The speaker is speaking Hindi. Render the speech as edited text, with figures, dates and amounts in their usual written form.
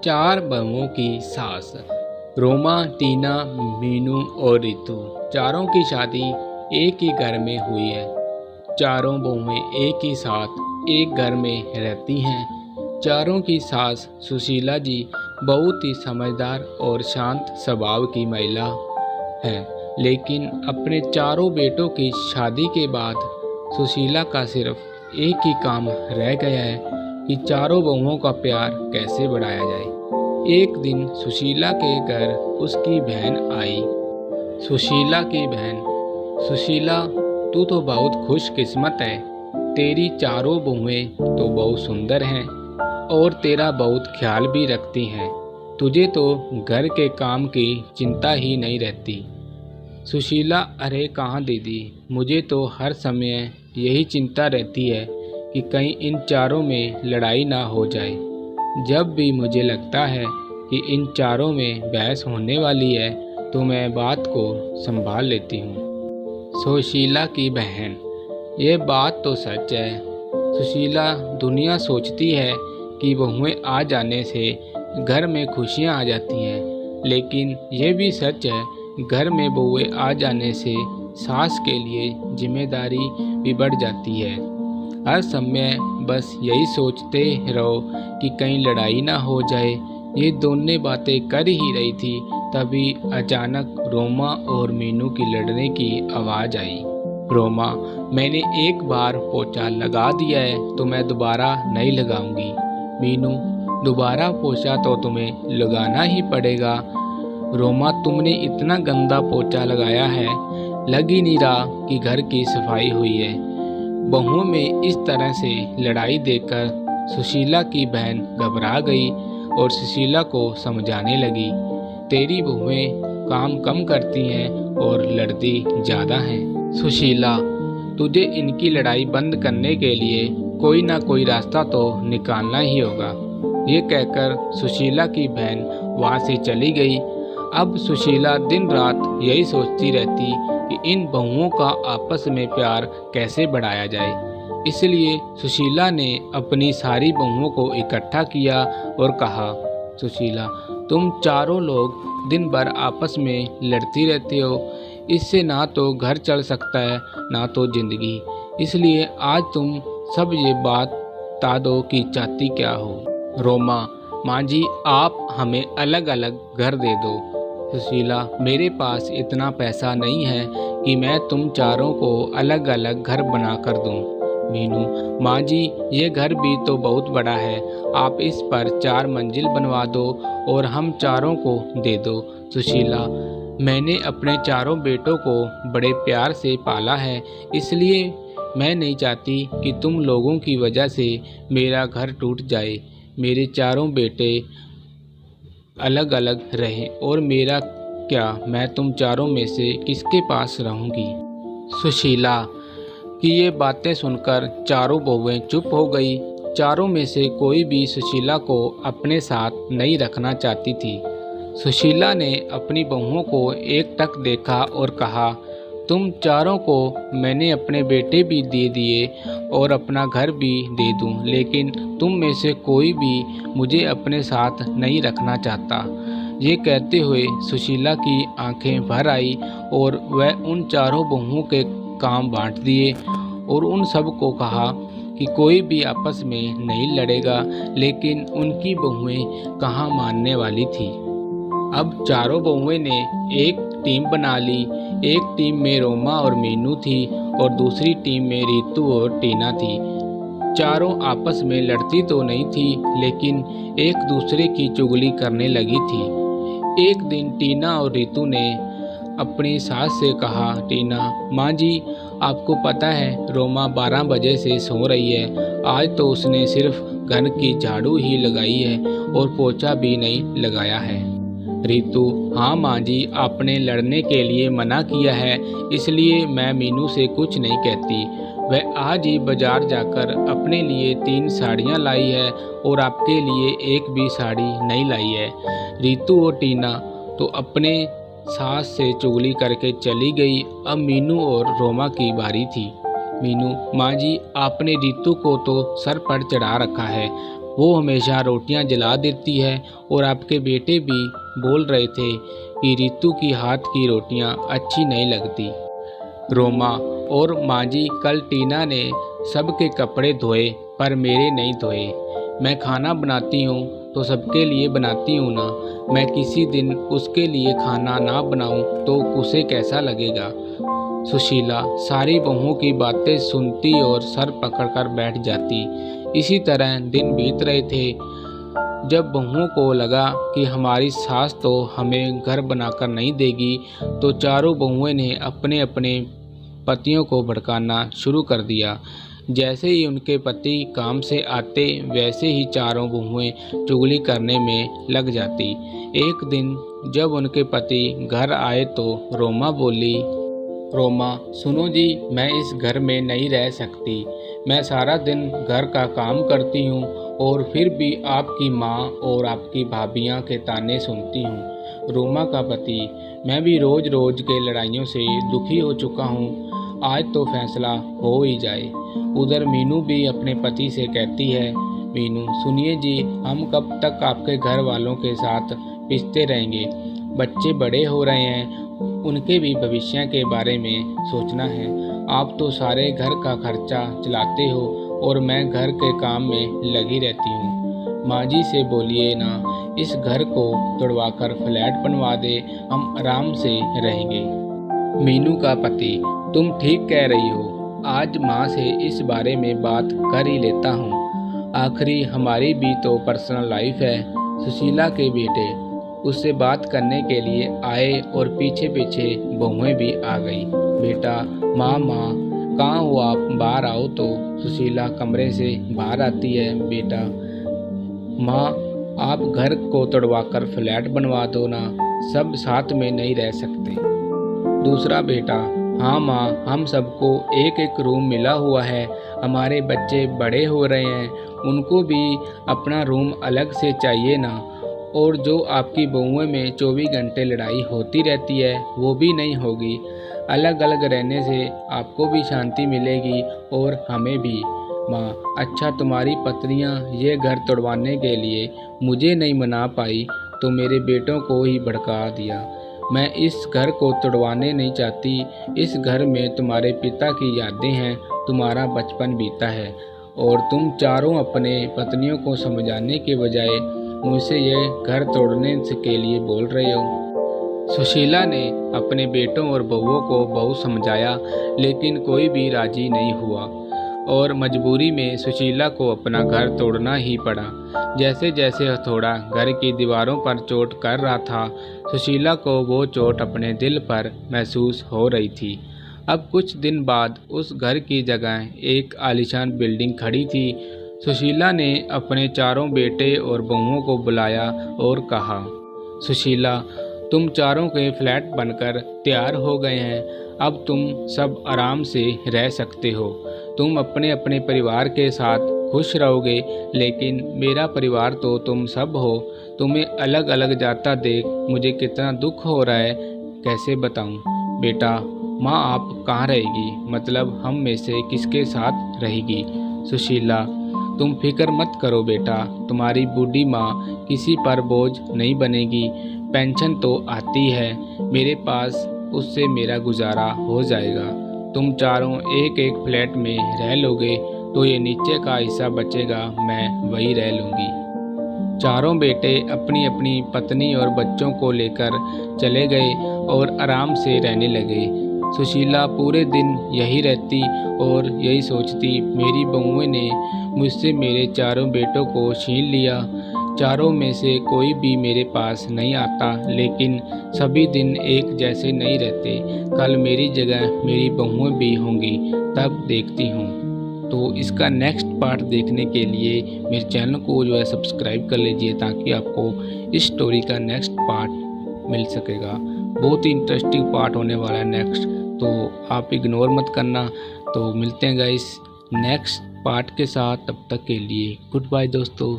चार बहुओं की सास। रोमा, टीना, मीनू और रितु, चारों की शादी एक ही घर में हुई है। चारों बहुएं एक ही साथ एक घर में रहती हैं। चारों की सास सुशीला जी बहुत ही समझदार और शांत स्वभाव की महिला है, लेकिन अपने चारों बेटों की शादी के बाद सुशीला का सिर्फ एक ही काम रह गया है कि चारों बहुओं का प्यार कैसे बढ़ाया जाए। एक दिन सुशीला के घर उसकी बहन आई। सुशीला की बहन, सुशीला तू तो बहुत खुशकिस्मत है, तेरी चारों बहुएं तो बहुत सुंदर हैं और तेरा बहुत ख्याल भी रखती हैं। तुझे तो घर के काम की चिंता ही नहीं रहती। सुशीला, अरे कहाँ दीदी, मुझे तो हर समय यही चिंता रहती है कि कहीं इन चारों में लड़ाई ना हो जाए। जब भी मुझे लगता है कि इन चारों में बहस होने वाली है तो मैं बात को संभाल लेती हूँ। सुशीला की बहन, ये बात तो सच है। सुशीला, दुनिया सोचती है कि बहुएं आ जाने से घर में खुशियाँ आ जाती हैं, लेकिन ये भी सच है, घर में बहुएं आ जाने से सास के लिए जिम्मेदारी भी बढ़ जाती है। हर समय बस यही सोचते रहो कि कहीं लड़ाई ना हो जाए। ये दोनों बातें कर ही रही थी, तभी अचानक रोमा और मीनू की लड़ने की आवाज़ आई। रोमा, मैंने एक बार पोछा लगा दिया है तो मैं दोबारा नहीं लगाऊंगी। मीनू, दोबारा पोछा तो तुम्हें लगाना ही पड़ेगा। रोमा, तुमने इतना गंदा पोछा लगाया है, लग ही नहीं रहा कि घर की सफाई हुई है। बहुओं में इस तरह से लड़ाई देखकर सुशीला की बहन घबरा गई और सुशीला को समझाने लगी, तेरी बहुएं काम कम करती हैं और लड़ती ज़्यादा हैं। सुशीला, तुझे इनकी लड़ाई बंद करने के लिए कोई ना कोई रास्ता तो निकालना ही होगा। ये कहकर सुशीला की बहन वहाँ से चली गई। अब सुशीला दिन रात यही सोचती रहती कि इन बहुओं का आपस में प्यार कैसे बढ़ाया जाए। इसलिए सुशीला ने अपनी सारी बहुओं को इकट्ठा किया और कहा, सुशीला, तुम चारों लोग दिन भर आपस में लड़ती रहते हो, इससे ना तो घर चल सकता है ना तो जिंदगी। इसलिए आज तुम सब ये बात बता दो कि चाहती क्या हो। रोमा, माँ जी, आप हमें अलग अलग घर दे दो। सुशीला, मेरे पास इतना पैसा नहीं है कि मैं तुम चारों को अलग अलग घर बना कर दूँ। मीनू, माँ जी, ये घर भी तो बहुत बड़ा है, आप इस पर 4 मंजिल बनवा दो और हम चारों को दे दो। सुशीला, मैंने अपने चारों बेटों को बड़े प्यार से पाला है, इसलिए मैं नहीं चाहती कि तुम लोगों की वजह से मेरा घर टूट जाए। मेरे चारों बेटे अलग अलग रहें और मेरा क्या, मैं तुम चारों में से किसके पास रहूंगी। सुशीला की ये बातें सुनकर चारों बहुएं चुप हो गई। चारों में से कोई भी सुशीला को अपने साथ नहीं रखना चाहती थी। सुशीला ने अपनी बहुओं को एकटक देखा और कहा, तुम चारों को मैंने अपने बेटे भी दे दिए और अपना घर भी दे दूं, लेकिन तुम में से कोई भी मुझे अपने साथ नहीं रखना चाहता। ये कहते हुए सुशीला की आंखें भर आई और वह उन चारों बहुओं के काम बांट दिए और उन सब को कहा कि कोई भी आपस में नहीं लड़ेगा, लेकिन उनकी बहुएं कहाँ मानने वाली थी। अब चारों बहुएं ने एक टीम बना ली। एक टीम में रोमा और मीनू थी और दूसरी टीम में रितु और टीना थी। चारों आपस में लड़ती तो नहीं थी, लेकिन एक दूसरे की चुगली करने लगी थी। एक दिन टीना और रितु ने अपनी सास से कहा, टीना, माँ जी, आपको पता है रोमा 12 बजे से सो रही है, आज तो उसने सिर्फ घर की झाड़ू ही लगाई है और पोछा भी नहीं लगाया है। रितु, हाँ माँ जी, आपने लड़ने के लिए मना किया है, इसलिए मैं मीनू से कुछ नहीं कहती। वह आज ही बाजार जाकर अपने लिए 3 साड़ियाँ लाई है और आपके लिए एक भी साड़ी नहीं लाई है। रितु और टीना तो अपने सास से चुगली करके चली गई। अब मीनू और रोमा की बारी थी। मीनू, माँ जी, आपने रितु को तो सर पर चढ़ा रखा है, वो हमेशा रोटियां जला देती है और आपके बेटे भी बोल रहे थे कि रितु की हाथ की रोटियां अच्छी नहीं लगती। रोमा और माजी, कल टीना ने सबके कपड़े धोए पर मेरे नहीं धोए। मैं खाना बनाती हूँ तो सबके लिए बनाती हूँ ना। मैं किसी दिन उसके लिए खाना ना बनाऊँ तो उसे कैसा लगेगा। सुशीला सारी बहुओं की बातें सुनती और सर पकड़कर बैठ जाती। इसी तरह दिन बीत रहे थे। जब बहुओं को लगा कि हमारी सास तो हमें घर बनाकर नहीं देगी, तो चारों बहुओं ने अपने अपने पतियों को भड़काना शुरू कर दिया। जैसे ही उनके पति काम से आते, वैसे ही चारों बहुएं चुगली करने में लग जाती। एक दिन जब उनके पति घर आए तो रोमा बोली, रोमा सुनो जी, मैं इस घर में नहीं रह सकती। मैं सारा दिन घर का काम करती हूँ और फिर भी आपकी माँ और आपकी भाभियाँ के ताने सुनती हूँ। रोमा का पति, मैं भी रोज रोज के लड़ाइयों से दुखी हो चुका हूँ। आज तो फैसला हो ही जाए। उधर मीनू भी अपने पति से कहती है, मीनू सुनिए जी, हम कब तक आपके घर वालों के साथ पिसते रहेंगे। बच्चे बड़े हो रहे हैं, उनके भी भविष्य के बारे में सोचना है। आप तो सारे घर का खर्चा चलाते हो और मैं घर के काम में लगी रहती हूँ। माँ जी से बोलिए ना, इस घर को तोड़वाकर फ्लैट बनवा दे, हम आराम से रहेंगे। मीनू का पति, तुम ठीक कह रही हो, आज माँ से इस बारे में बात कर ही लेता हूँ। आखिरी हमारी भी तो पर्सनल लाइफ है। सुशीला के बेटे उससे बात करने के लिए आए और पीछे पीछे बहुएं भी आ गई। बेटा, माँ कहाँ हो आप, बाहर आओ तो। सुशीला कमरे से बाहर आती है। बेटा, माँ आप घर को तोड़वाकर फ्लैट बनवा दो ना, सब साथ में नहीं रह सकते। दूसरा बेटा, हाँ माँ, हम सबको एक एक रूम मिला हुआ है। हमारे बच्चे बड़े हो रहे हैं, उनको भी अपना रूम अलग से चाहिए ना। और जो आपकी बहुओं में 24 घंटे लड़ाई होती रहती है, वो भी नहीं होगी। अलग अलग रहने से आपको भी शांति मिलेगी और हमें भी। माँ, अच्छा तुम्हारी पत्नियाँ ये घर तोड़वाने के लिए मुझे नहीं मना पाई तो मेरे बेटों को ही भड़का दिया। मैं इस घर को तोड़वाने नहीं चाहती। इस घर में तुम्हारे पिता की यादें हैं, तुम्हारा बचपन बीता है और तुम चारों अपने पत्नियों को समझाने के बजाय मुझसे ये घर तोड़ने के लिए बोल रहे हो। सुशीला ने अपने बेटों और बहुओं को बहुत समझाया, लेकिन कोई भी राजी नहीं हुआ और मजबूरी में सुशीला को अपना घर तोड़ना ही पड़ा। जैसे जैसे हथौड़ा घर की दीवारों पर चोट कर रहा था, सुशीला को वो चोट अपने दिल पर महसूस हो रही थी। अब कुछ दिन बाद उस घर की जगह एक आलीशान बिल्डिंग खड़ी थी। सुशीला ने अपने चारों बेटे और बहुओं को बुलाया और कहा, सुशीला, तुम चारों के फ्लैट बनकर तैयार हो गए हैं। अब तुम सब आराम से रह सकते हो। तुम अपने अपने परिवार के साथ खुश रहोगे, लेकिन मेरा परिवार तो तुम सब हो। तुम्हें अलग अलग जाता देख मुझे कितना दुख हो रहा है, कैसे बताऊं। बेटा, माँ आप कहाँ रहेगी, मतलब हम में से किसके साथ रहेगी। सुशीला, तुम फिक्र मत करो बेटा, तुम्हारी बूढ़ी माँ किसी पर बोझ नहीं बनेगी। पेंशन तो आती है मेरे पास, उससे मेरा गुजारा हो जाएगा। तुम चारों एक एक फ्लैट में रह लोगे तो ये नीचे का हिस्सा बचेगा, मैं वही रह लूँगी। चारों बेटे अपनी अपनी पत्नी और बच्चों को लेकर चले गए और आराम से रहने लगे। सुशीला पूरे दिन यही रहती और यही सोचती, मेरी बहुओं ने मुझसे मेरे चारों बेटों को छीन लिया। चारों में से कोई भी मेरे पास नहीं आता, लेकिन सभी दिन एक जैसे नहीं रहते। कल मेरी जगह मेरी बहुएं भी होंगी, तब देखती हूँ। तो इसका नेक्स्ट पार्ट देखने के लिए मेरे चैनल को जो है सब्सक्राइब कर लीजिए, ताकि आपको इस स्टोरी का नेक्स्ट पार्ट मिल सकेगा। बहुत ही इंटरेस्टिंग पार्ट होने वाला है नेक्स्ट, तो आप इग्नोर मत करना। तो मिलते हैं गाइस नेक्स्ट पार्ट के साथ, तब तक के लिए गुड बाय दोस्तों।